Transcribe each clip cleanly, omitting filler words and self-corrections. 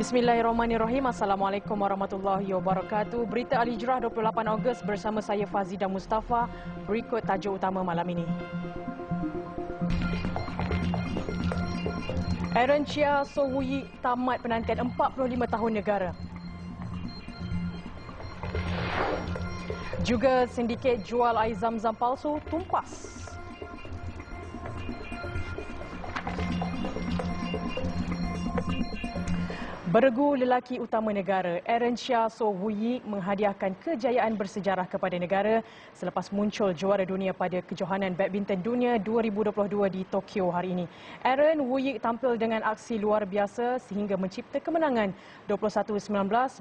Bismillahirrahmanirrahim. Assalamualaikum warahmatullahi wabarakatuh. Berita Al Hijrah 28 Ogos bersama saya Fazida Mustafa. Berikut tajuk utama malam ini. Aaron Chia So Woo-yik tamat penantian 45 tahun negara. Juga sindiket jual air zam-zam palsu tumpas. Beregu lelaki utama negara, Aaron Chia So Woo-yik menghadiahkan kejayaan bersejarah kepada negara selepas muncul juara dunia pada kejohanan badminton dunia 2022 di Tokyo hari ini. Aaron Woo-yik tampil dengan aksi luar biasa sehingga mencipta kemenangan 21-19,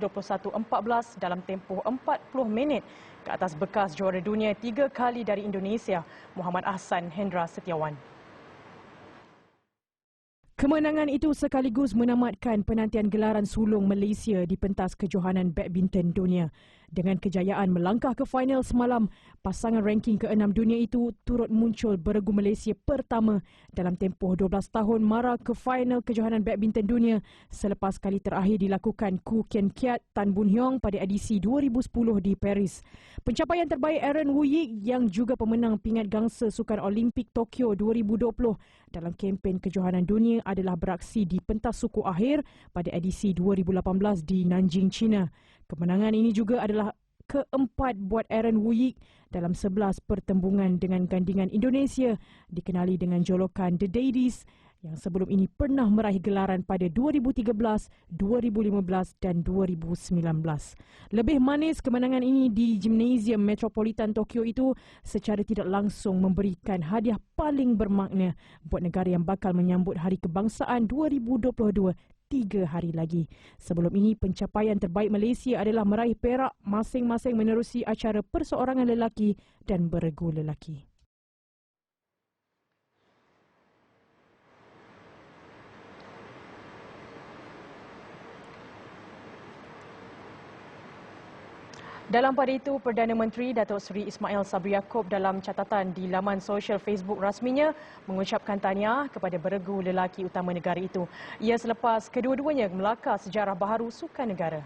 21-14 dalam tempoh 40 minit ke atas bekas juara dunia 3 kali dari Indonesia, Muhammad Ahsan Hendra Setiawan. Kemenangan itu sekaligus menamatkan penantian gelaran sulung Malaysia di pentas kejohanan badminton dunia. Dengan kejayaan melangkah ke final semalam, pasangan ranking ke-6 dunia itu turut muncul beregu Malaysia pertama dalam tempoh 12 tahun mara ke final kejohanan badminton dunia selepas kali terakhir dilakukan Khoo Kian Kiat Tan Boon Heong pada edisi 2010 di Paris. Pencapaian terbaik Aaron Woo-yik yang juga pemenang pingat gangsa Sukan Olimpik Tokyo 2020 dalam kempen kejohanan dunia adalah beraksi di pentas suku akhir pada edisi 2018 di Nanjing, China. Kemenangan ini juga adalah keempat buat Aaron Woo-yik dalam 11 pertembungan dengan gandingan Indonesia dikenali dengan jolokan The Daddies yang sebelum ini pernah meraih gelaran pada 2013, 2015 dan 2019. Lebih manis kemenangan ini di Gymnasium Metropolitan Tokyo itu secara tidak langsung memberikan hadiah paling bermakna buat negara yang bakal menyambut Hari Kebangsaan 2022 3 hari lagi. Sebelum ini, pencapaian terbaik Malaysia adalah meraih perak masing-masing menerusi acara perseorangan lelaki dan beregu lelaki. Dalam pada itu, Perdana Menteri Datuk Seri Ismail Sabri Yaakob dalam catatan di laman sosial Facebook rasminya mengucapkan tahniah kepada beregu lelaki utama negara itu. Ia selepas kedua-duanya melakar sejarah baharu sukan negara.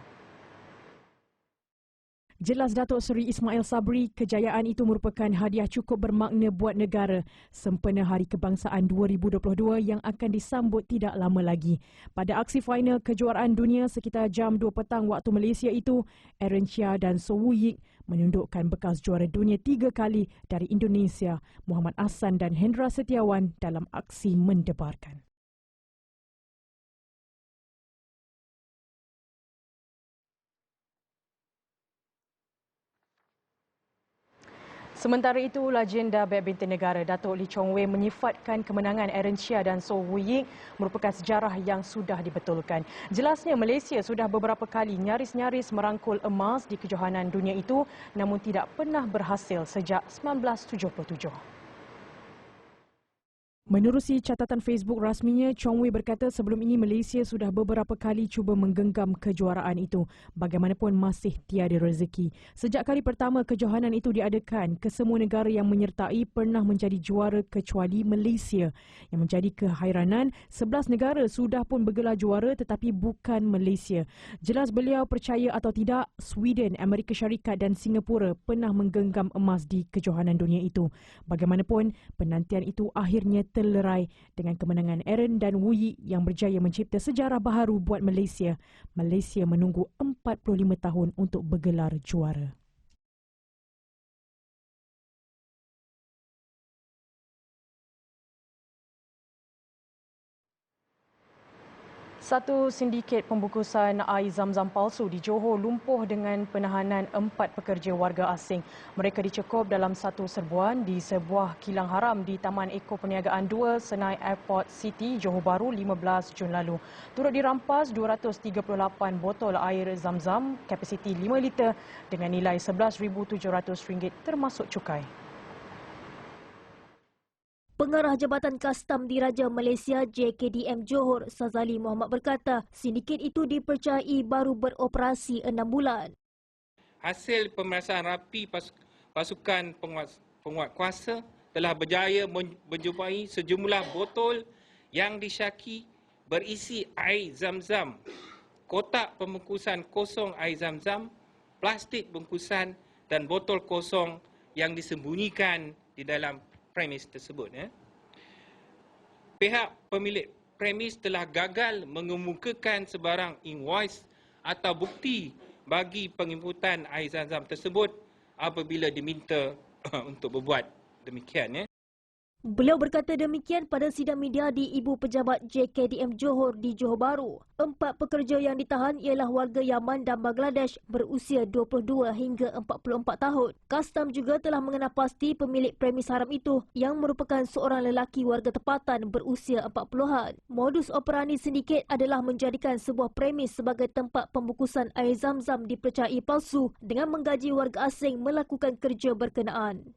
Jelas Datuk Seri Ismail Sabri, kejayaan itu merupakan hadiah cukup bermakna buat negara sempena Hari Kebangsaan 2022 yang akan disambut tidak lama lagi. Pada aksi final kejuaraan dunia sekitar jam 2 petang waktu Malaysia itu, Aaron Chia dan So Woo-yik menundukkan bekas juara dunia 3 kali dari Indonesia, Muhammad Ahsan dan Hendra Setiawan dalam aksi mendebarkan. Sementara itu, legenda badminton negara Datuk Lee Chong Wei menyifatkan kemenangan Aaron Chia dan So Woo-yik merupakan sejarah yang sudah dibetulkan. Jelasnya Malaysia sudah beberapa kali nyaris-nyaris merangkul emas di kejohanan dunia itu namun tidak pernah berhasil sejak 1977. Menerusi catatan Facebook rasminya, Chong Wei berkata sebelum ini Malaysia sudah beberapa kali cuba menggenggam kejuaraan itu. Bagaimanapun masih tiada rezeki. Sejak kali pertama kejohanan itu diadakan, kesemua negara yang menyertai pernah menjadi juara kecuali Malaysia. Yang menjadi kehairanan, 11 negara sudah pun bergelar juara tetapi bukan Malaysia. Jelas beliau percaya atau tidak, Sweden, Amerika Syarikat dan Singapura pernah menggenggam emas di kejohanan dunia itu. Bagaimanapun, penantian itu akhirnya terlerai dengan kemenangan Aaron dan Woo-yik yang berjaya mencipta sejarah baharu buat Malaysia. Malaysia menunggu 45 tahun untuk bergelar juara. Satu sindiket pembungkusan air zam-zam palsu di Johor lumpuh dengan penahanan 4 pekerja warga asing. Mereka dicekup dalam satu serbuan di sebuah kilang haram di Taman Eko Perniagaan 2 Senai Airport City, Johor Bahru 15 Jun lalu. Turut dirampas 238 botol air zam-zam kapasiti 5 liter dengan nilai RM11,700 termasuk cukai. Pengarah Jabatan Kastam Diraja Malaysia JKDM Johor, Sazali Muhammad berkata, sindiket itu dipercayai baru beroperasi 6 bulan. Hasil pemeriksaan rapi pasukan penguat kuasa telah berjaya menjumpai sejumlah botol yang disyaki berisi air zam-zam kotak pembungkusan kosong air zam-zam, plastik bungkusan dan botol kosong yang disembunyikan di dalam premis tersebut. Pihak pemilik premis telah gagal mengemukakan sebarang invoice atau bukti bagi penginputan air zam-zam tersebut apabila diminta untuk berbuat demikian. Beliau berkata demikian pada sidang media di Ibu Pejabat JKDM Johor di Johor Bahru. 4 pekerja yang ditahan ialah warga Yaman dan Bangladesh berusia 22 hingga 44 tahun. Kastam juga telah mengenal pasti pemilik premis haram itu yang merupakan seorang lelaki warga tempatan berusia 40-an. Modus operandi sindiket adalah menjadikan sebuah premis sebagai tempat pembungkusan air zam-zam dipercayai palsu dengan menggaji warga asing melakukan kerja berkenaan.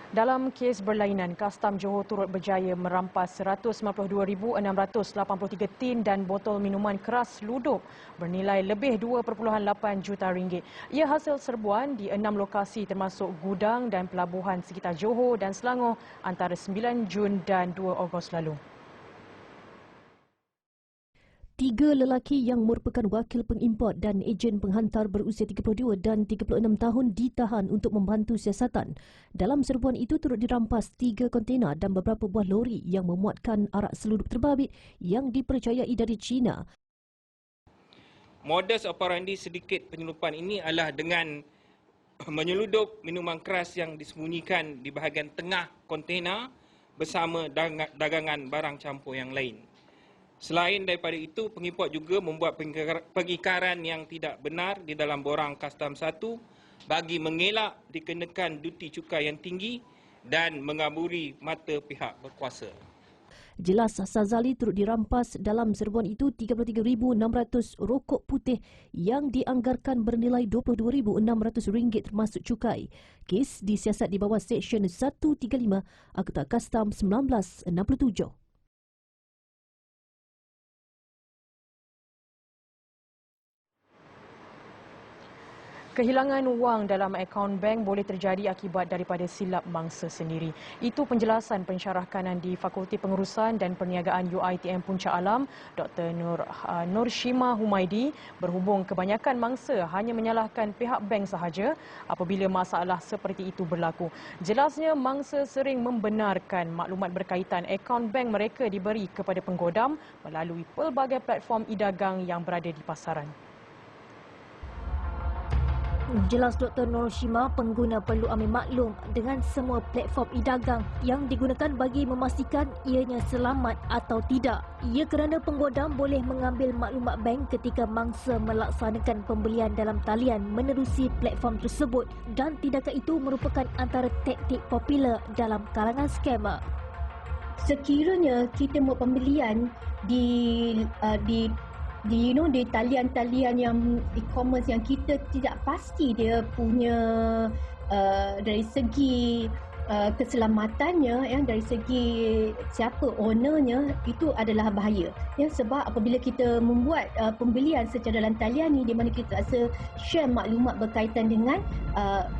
Dalam kes berlainan, Kastam Johor turut berjaya merampas 192,683 tin dan botol minuman keras luduk bernilai lebih 2.8 juta ringgit. Ia hasil serbuan di 6 lokasi termasuk gudang dan pelabuhan sekitar Johor dan Selangor antara 9 Jun dan 2 Ogos lalu. 3 lelaki yang merupakan wakil pengimport dan ejen penghantar berusia 32 dan 36 tahun ditahan untuk membantu siasatan. Dalam serbuan itu turut dirampas 3 kontena dan beberapa buah lori yang memuatkan arak seluduk terbabit yang dipercayai dari China. Modus operandi sedikit penyelundupan ini adalah dengan menyeludup minuman keras yang disembunyikan di bahagian tengah kontena bersama dagangan barang campur yang lain. Selain daripada itu, pengimport juga membuat pengikaran yang tidak benar di dalam borang Kastam 1 bagi mengelak dikenakan duti cukai yang tinggi dan mengaburi mata pihak berkuasa. Jelas Sazali turut dirampas dalam serbuan itu 33,600 rokok putih yang dianggarkan bernilai RM22,600 termasuk cukai. Kes disiasat di bawah Seksyen 135 Akta Kastam 1967. Kehilangan wang dalam akaun bank boleh terjadi akibat daripada silap mangsa sendiri. Itu penjelasan pensyarah kanan di Fakulti Pengurusan dan Perniagaan UiTM Puncak Alam, Dr. Nurshima Humaidi, berhubung kebanyakan mangsa hanya menyalahkan pihak bank sahaja apabila masalah seperti itu berlaku. Jelasnya, mangsa sering membenarkan maklumat berkaitan akaun bank mereka diberi kepada penggodam melalui pelbagai platform e-dagang yang berada di pasaran. Jelas Dr. Nurshima, pengguna perlu ambil maklum dengan semua platform e-dagang yang digunakan bagi memastikan ianya selamat atau tidak. Ia kerana penggodam boleh mengambil maklumat bank ketika mangsa melaksanakan pembelian dalam talian menerusi platform tersebut dan tindakan itu merupakan antara taktik popular dalam kalangan skamer. Sekiranya kita buat pembelian di talian-talian yang e-commerce yang kita tidak pasti dia punya dari segi keselamatannya, dari segi siapa ownernya, itu adalah bahaya. Sebab apabila kita membuat pembelian secara dalam talian ni, di mana kita rasa share maklumat berkaitan dengan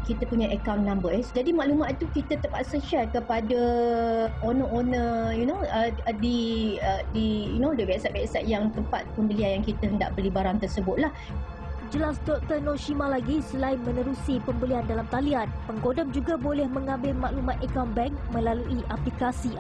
kita punya account number. Jadi maklumat itu kita terpaksa share kepada owner-owner di website-website yang tempat pembelian yang kita hendak beli barang tersebut lah. Jelas Dr. Nurshima lagi, selain menerusi pembelian dalam talian, penggodam juga boleh mengambil maklumat akaun bank melalui aplikasi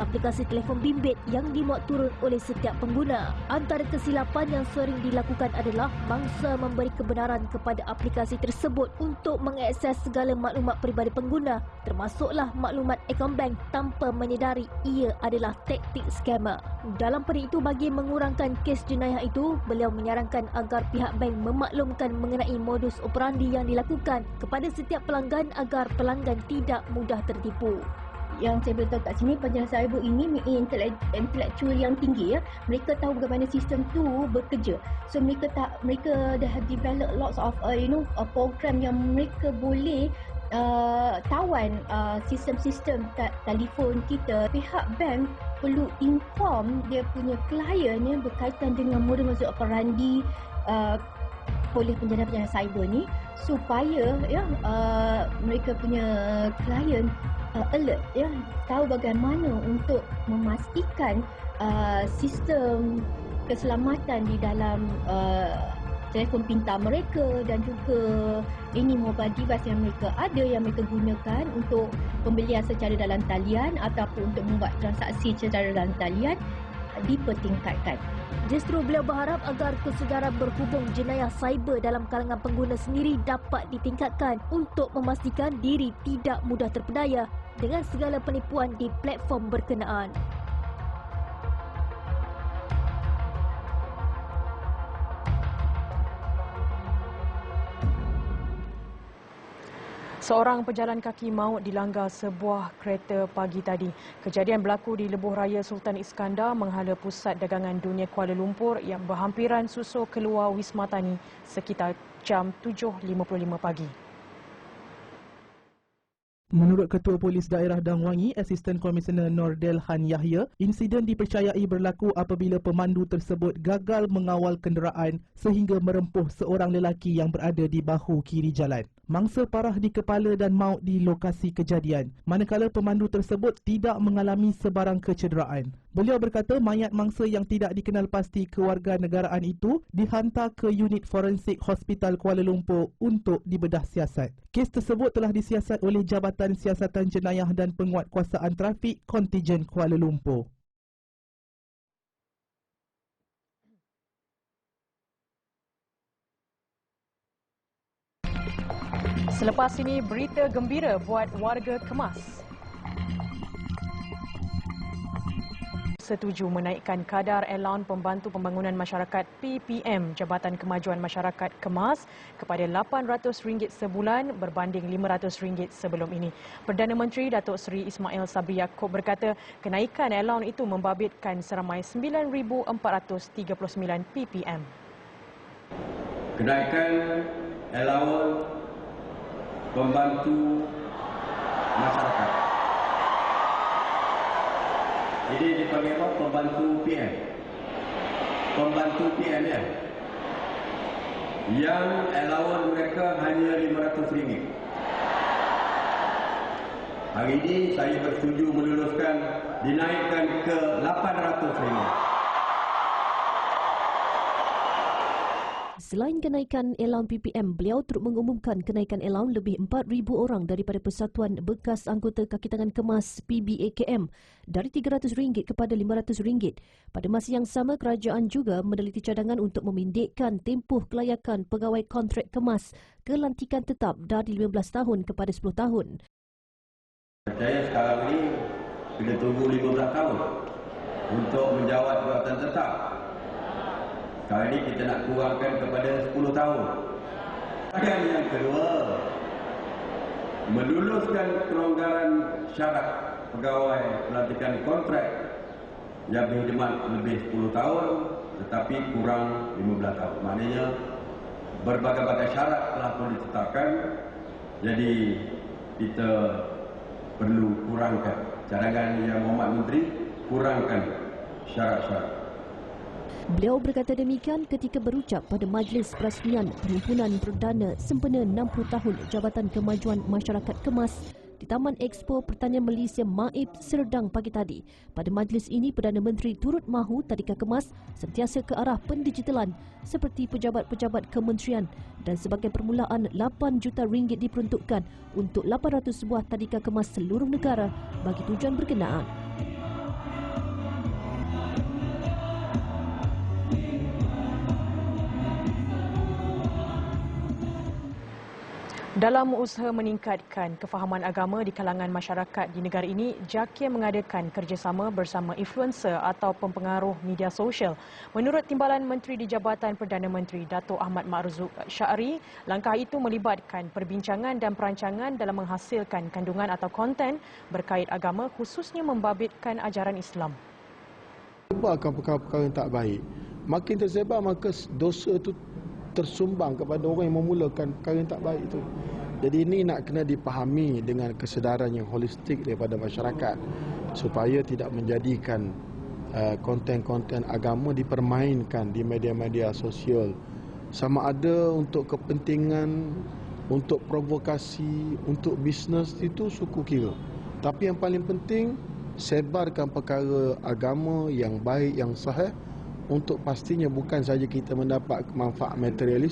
telefon bimbit yang dimuat turun oleh setiap pengguna. Antara kesilapan yang sering dilakukan adalah mangsa memberi kebenaran kepada aplikasi tersebut untuk mengakses segala maklumat peribadi pengguna, termasuklah maklumat akaun bank tanpa menyedari ia adalah taktik skamer. Dalam pada itu, bagi mengurangkan kes jenayah itu, beliau menyarankan agar pihak bank memaklumkan mengenai modus operandi yang dilakukan kepada setiap pelanggan agar pelanggan tidak mudah tertipu. Yang saya beritahu kat sini, penjelasan ibu ini intelektual yang tinggi. Mereka tahu bagaimana sistem tu bekerja. So mereka dah develop lots of program yang mereka boleh tawan sistem-sistem telefon kita. Pihak bank perlu inform dia punya klien berkaitan dengan modus operandi oleh penjana-penjana cyber ni, supaya mereka punya klien alert, ya, tahu bagaimana untuk memastikan sistem keselamatan di dalam telefon pintar mereka dan juga ini mobile device yang mereka ada, yang mereka gunakan untuk pembelian secara dalam talian ataupun untuk membuat transaksi secara dalam talian dipertingkatkan. Justru beliau berharap agar kesedaran berhubung jenayah cyber dalam kalangan pengguna sendiri dapat ditingkatkan untuk memastikan diri tidak mudah terpedaya dengan segala penipuan di platform berkenaan. Seorang pejalan kaki maut dilanggar sebuah kereta pagi tadi. Kejadian berlaku di Lebuh Raya Sultan Iskandar menghala pusat dagangan dunia Kuala Lumpur yang berhampiran susul keluar Wisma Tani sekitar jam 7.55 pagi. Menurut Ketua Polis Daerah Dang Wangi, Asisten Komisioner Nordel Han Yahya, insiden dipercayai berlaku apabila pemandu tersebut gagal mengawal kenderaan sehingga merempuh seorang lelaki yang berada di bahu kiri jalan. Mangsa parah di kepala dan maut di lokasi kejadian, manakala pemandu tersebut tidak mengalami sebarang kecederaan. Beliau berkata mayat mangsa yang tidak dikenal pasti kewarganegaraan itu dihantar ke unit forensik Hospital Kuala Lumpur untuk dibedah siasat. Kes tersebut telah disiasat oleh Jabatan Siasatan Jenayah dan Penguatkuasaan Trafik Kontijen Kuala Lumpur. Selepas ini, berita gembira buat warga Kemas. Setuju menaikkan kadar allowance pembantu pembangunan masyarakat PPM Jabatan Kemajuan Masyarakat Kemas kepada RM800 sebulan berbanding RM500 sebelum ini. Perdana Menteri Datuk Seri Ismail Sabri Yaakob berkata kenaikan allowance itu membabitkan seramai 9,439 PPM. Kenaikan allowance pembantu masyarakat. Ini dipanggil apa? Pembantu PM. Pembantu PM ya. Yang allowance mereka hanya RM500. Hari ini saya bersetuju meluluskan dinaikkan ke RM800. Selain kenaikan allowance PPM, beliau turut mengumumkan kenaikan allowance lebih 4,000 orang daripada Persatuan Bekas Anggota Kaki Tangan Kemas PBAKM dari RM300 kepada RM500. Pada masa yang sama, kerajaan juga meneliti cadangan untuk memendekkan tempoh kelayakan pegawai kontrak kemas ke lantikan tetap dari 15 tahun kepada 10 tahun. Saya sekarang ini kena tunggu 15 tahun untuk menjawat jawatan tetap. Sekarang ini kita nak kurangkan kepada 10 tahun. Dan yang kedua, meluluskan kelonggaran syarat pegawai pelantikan kontrak yang berkhidmat lebih 10 tahun tetapi kurang 15 tahun. Maknanya berbagai-bagai syarat telah pun ditetapkan, jadi kita perlu kurangkan. Cadangan Yang Mohd Menteri kurangkan syarat-syarat. Beliau berkata demikian ketika berucap pada Majlis Perasmian Perhimpunan Perdana sempena 60 tahun Jabatan Kemajuan Masyarakat Kemas di Taman Expo Pertanian Malaysia Maib Serdang pagi tadi. Pada majlis ini, Perdana Menteri turut mahu tadika kemas sentiasa ke arah pendigitalan seperti pejabat-pejabat kementerian dan sebagai permulaan RM8 juta diperuntukkan untuk 800 buah tadika kemas seluruh negara bagi tujuan berkenaan. Dalam usaha meningkatkan kefahaman agama di kalangan masyarakat di negara ini, JAKIM mengadakan kerjasama bersama influencer atau pempengaruh media sosial. Menurut Timbalan Menteri di Jabatan Perdana Menteri, Dato' Ahmad Ma'ruzuk Syari, langkah itu melibatkan perbincangan dan perancangan dalam menghasilkan kandungan atau konten berkait agama, khususnya membabitkan ajaran Islam. Sebarkan perkara-perkara yang tak baik. Makin tersebar, maka dosa itu tersumbang kepada orang yang memulakan perkara yang tak baik itu. Jadi ini nak kena dipahami dengan kesedaran yang holistik daripada masyarakat supaya tidak menjadikan konten-konten agama dipermainkan di media-media sosial. Sama ada untuk kepentingan, untuk provokasi, untuk bisnes, itu suku kira. Tapi yang paling penting, sebarkan perkara agama yang baik, yang sahih, untuk pastinya bukan saja kita mendapat manfaat material,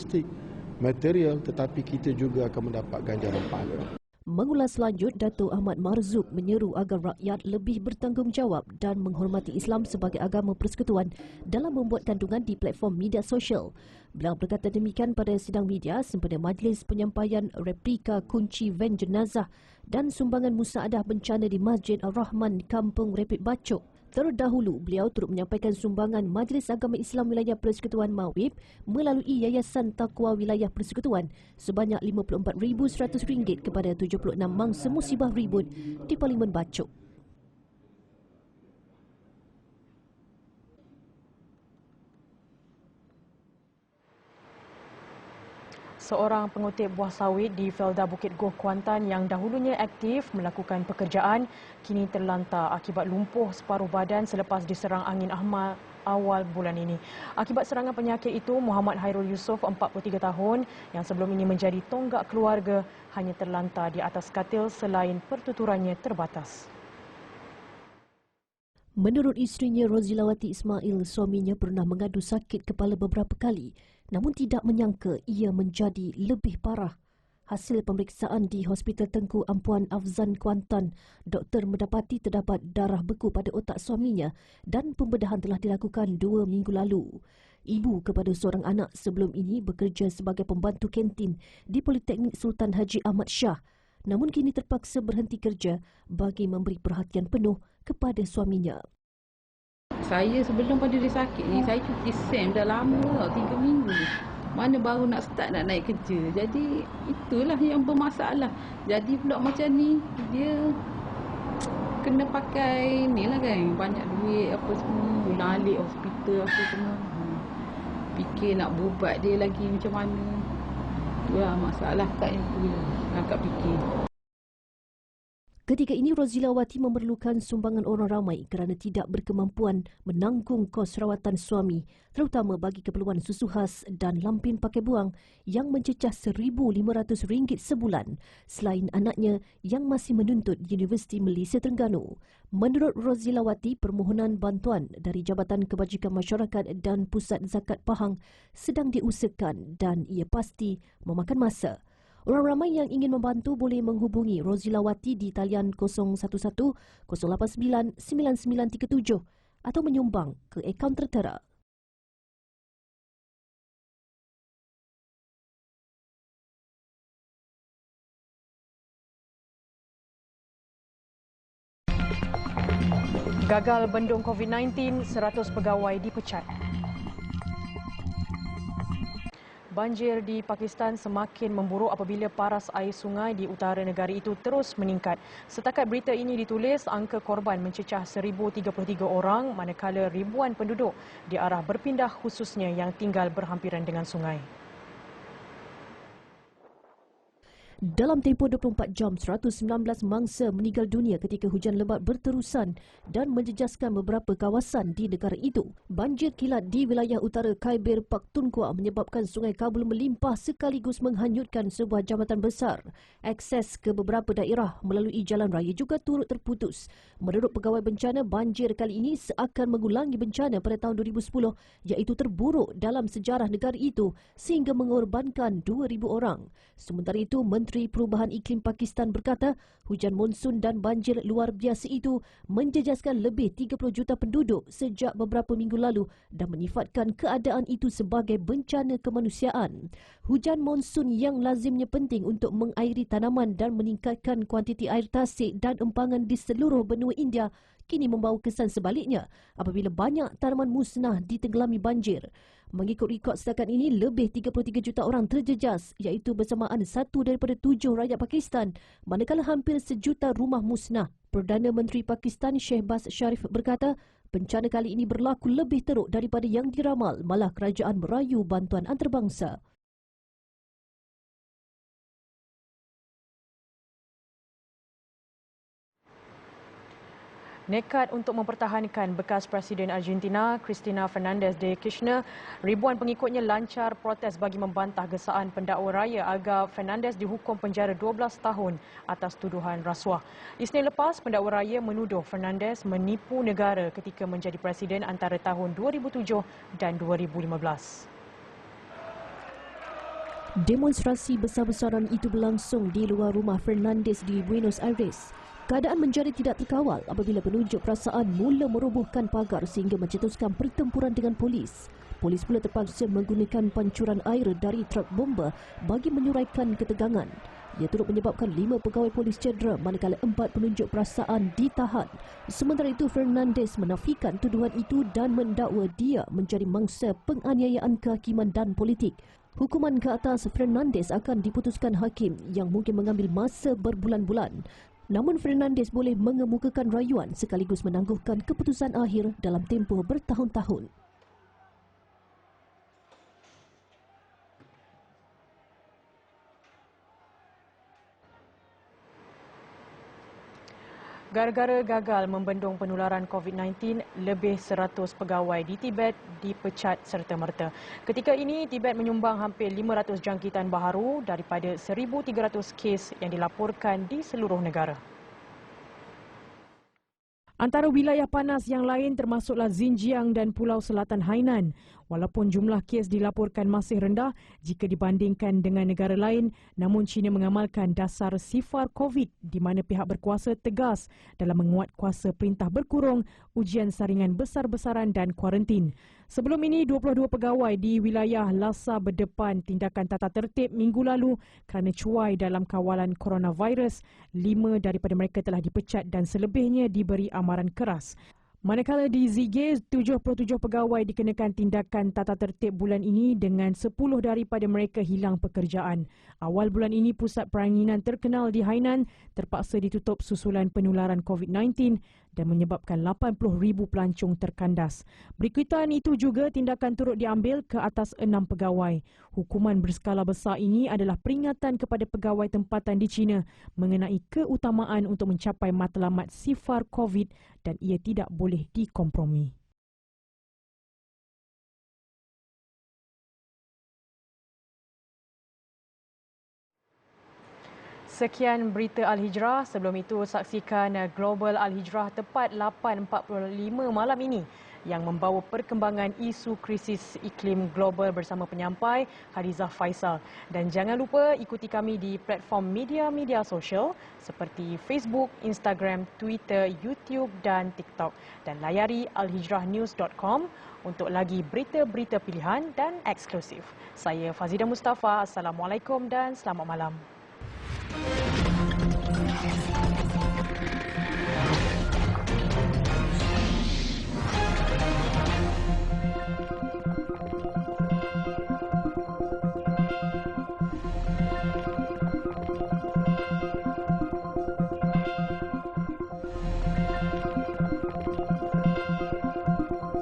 tetapi kita juga akan mendapat ganjaran pahala. Mengulas lanjut, Dato' Ahmad Marzuk menyeru agar rakyat lebih bertanggungjawab dan menghormati Islam sebagai agama persekutuan dalam membuat kandungan di platform media sosial. Beliau berkata demikian pada sidang media sempena majlis penyampaian replika kunci van jenazah dan sumbangan musaadah bencana di Masjid Ar-Rahman, Kampung Repit Bacok. Terdahulu, beliau turut menyampaikan sumbangan Majlis Agama Islam Wilayah Persekutuan Mawib melalui Yayasan Taqwa Wilayah Persekutuan sebanyak RM54,100 kepada 76 mangsa musibah ribut di Parlimen Bacok. Seorang pengutip buah sawit di Felda Bukit Goh, Kuantan yang dahulunya aktif melakukan pekerjaan kini terlantar akibat lumpuh separuh badan selepas diserang angin ahmad awal bulan ini. Akibat serangan penyakit itu, Muhammad Hairul Yusof, 43 tahun, yang sebelum ini menjadi tonggak keluarga, hanya terlantar di atas katil selain pertuturannya terbatas. Menurut isterinya Rozilawati Ismail, suaminya pernah mengadu sakit kepala beberapa kali, namun tidak menyangka ia menjadi lebih parah. Hasil pemeriksaan di Hospital Tengku Ampuan Afzan, Kuantan, doktor mendapati terdapat darah beku pada otak suaminya dan pembedahan telah dilakukan 2 minggu lalu. Ibu kepada seorang anak sebelum ini bekerja sebagai pembantu kantin di Politeknik Sultan Haji Ahmad Shah, namun kini terpaksa berhenti kerja bagi memberi perhatian penuh kepada suaminya. Saya sebelum pada dia sakit ni, saya cuti SEM dah lama tau, 3 minggu ni. Mana baru nak start nak naik kerja. Jadi itulah yang bermasalah. Jadi pula macam ni, dia kena pakai ni lah kan, banyak duit apa semua, ulang alik hospital apa semua. Fikir nak berubat dia lagi macam mana. Itulah masalah kat yang tu lah, kakak fikir. Ketika ini, Rozilawati memerlukan sumbangan orang ramai kerana tidak berkemampuan menanggung kos rawatan suami, terutama bagi keperluan susu khas dan lampin pakai buang yang mencecah RM1,500 sebulan, selain anaknya yang masih menuntut Universiti Malaysia Terengganu. Menurut Rozilawati, permohonan bantuan dari Jabatan Kebajikan Masyarakat dan Pusat Zakat Pahang sedang diusahakan dan ia pasti memakan masa. Orang ramai yang ingin membantu boleh menghubungi Rozilawati di talian 011-089-9937 atau menyumbang ke akaun tertera. Gagal bendung COVID-19, 100 pegawai dipecat. Banjir di Pakistan semakin memburuk apabila paras air sungai di utara negara itu terus meningkat. Setakat berita ini ditulis, angka korban mencecah 1,033 orang manakala ribuan penduduk diarah berpindah khususnya yang tinggal berhampiran dengan sungai. Dalam tempoh 24 jam, 119 mangsa meninggal dunia ketika hujan lebat berterusan dan menjejaskan beberapa kawasan di negara itu. Banjir kilat di wilayah utara Khyber Pakhtunkhwa menyebabkan sungai Kabul melimpah sekaligus menghanyutkan sebuah jambatan besar. Akses ke beberapa daerah melalui jalan raya juga turut terputus. Menurut pegawai bencana, banjir kali ini seakan mengulangi bencana pada tahun 2010 iaitu terburuk dalam sejarah negara itu sehingga mengorbankan 2,000 orang. Sementara itu, Menteri Perubahan Iklim Pakistan berkata hujan monsun dan banjir luar biasa itu menjejaskan lebih 30 juta penduduk sejak beberapa minggu lalu dan menyifatkan keadaan itu sebagai bencana kemanusiaan. Hujan monsun yang lazimnya penting untuk mengairi tanaman dan meningkatkan kuantiti air tasik dan empangan di seluruh benua India kini membawa kesan sebaliknya apabila banyak tanaman musnah ditenggelami banjir. Mengikut rekod setakat ini, lebih 33 juta orang terjejas iaitu bersamaan 1 daripada 7 rakyat Pakistan, manakala hampir 1 juta rumah musnah. Perdana Menteri Pakistan Shehbaz Sharif berkata, bencana kali ini berlaku lebih teruk daripada yang diramal, malah kerajaan merayu bantuan antarabangsa. Nekat untuk mempertahankan bekas Presiden Argentina Cristina Fernández de Kirchner, ribuan pengikutnya lancar protes bagi membantah gesaan pendakwa raya agar Fernández dihukum penjara 12 tahun atas tuduhan rasuah. Isnin lepas, pendakwa raya menuduh Fernández menipu negara ketika menjadi presiden antara tahun 2007 dan 2015. Demonstrasi besar-besaran itu berlangsung di luar rumah Fernández di Buenos Aires. Keadaan menjadi tidak terkawal apabila penunjuk perasaan mula merobohkan pagar sehingga mencetuskan pertempuran dengan polis. Polis pula terpaksa menggunakan pancuran air dari truk bomba bagi menyuraikan ketegangan. Ia turut menyebabkan 5 pegawai polis cedera manakala 4 penunjuk perasaan ditahan. Sementara itu, Fernández menafikan tuduhan itu dan mendakwa dia menjadi mangsa penganiayaan kehakiman dan politik. Hukuman ke atas Fernández akan diputuskan hakim yang mungkin mengambil masa berbulan-bulan. Namun Fernández boleh mengemukakan rayuan sekaligus menangguhkan keputusan akhir dalam tempoh bertahun-tahun. Gara-gara gagal membendung penularan COVID-19, lebih 100 pegawai di Tibet dipecat serta-merta. Ketika ini, Tibet menyumbang hampir 500 jangkitan baharu daripada 1,300 kes yang dilaporkan di seluruh negara. Antara wilayah panas yang lain termasuklah Xinjiang dan Pulau Selatan Hainan. Walaupun jumlah kes dilaporkan masih rendah jika dibandingkan dengan negara lain, namun China mengamalkan dasar sifar COVID di mana pihak berkuasa tegas dalam menguat kuasa perintah berkurung, ujian saringan besar-besaran dan kuarantin. Sebelum ini, 22 pegawai di wilayah Lhasa berdepan tindakan tata tertib minggu lalu kerana cuai dalam kawalan coronavirus. 5 daripada mereka telah dipecat dan selebihnya diberi amaran keras. Manakala di Zige, 77 pegawai dikenakan tindakan tata tertib bulan ini dengan 10 daripada mereka hilang pekerjaan. Awal bulan ini, pusat peranginan terkenal di Hainan terpaksa ditutup susulan penularan COVID-19 dan menyebabkan 80,000 pelancong terkandas. Berikutan itu juga tindakan turut diambil ke atas 6 pegawai. Hukuman berskala besar ini adalah peringatan kepada pegawai tempatan di China mengenai keutamaan untuk mencapai matlamat sifar COVID dan ia tidak boleh dikompromi. Sekian berita Al-Hijrah. Sebelum itu, saksikan Global Al-Hijrah tepat 8.45 malam ini yang membawa perkembangan isu krisis iklim global bersama penyampai Hadiza Faisal. Dan jangan lupa ikuti kami di platform media-media sosial seperti Facebook, Instagram, Twitter, YouTube dan TikTok. Dan layari alhijrahnews.com untuk lagi berita-berita pilihan dan eksklusif. Saya Fazida Mustafa. Assalamualaikum dan selamat malam. Thank you.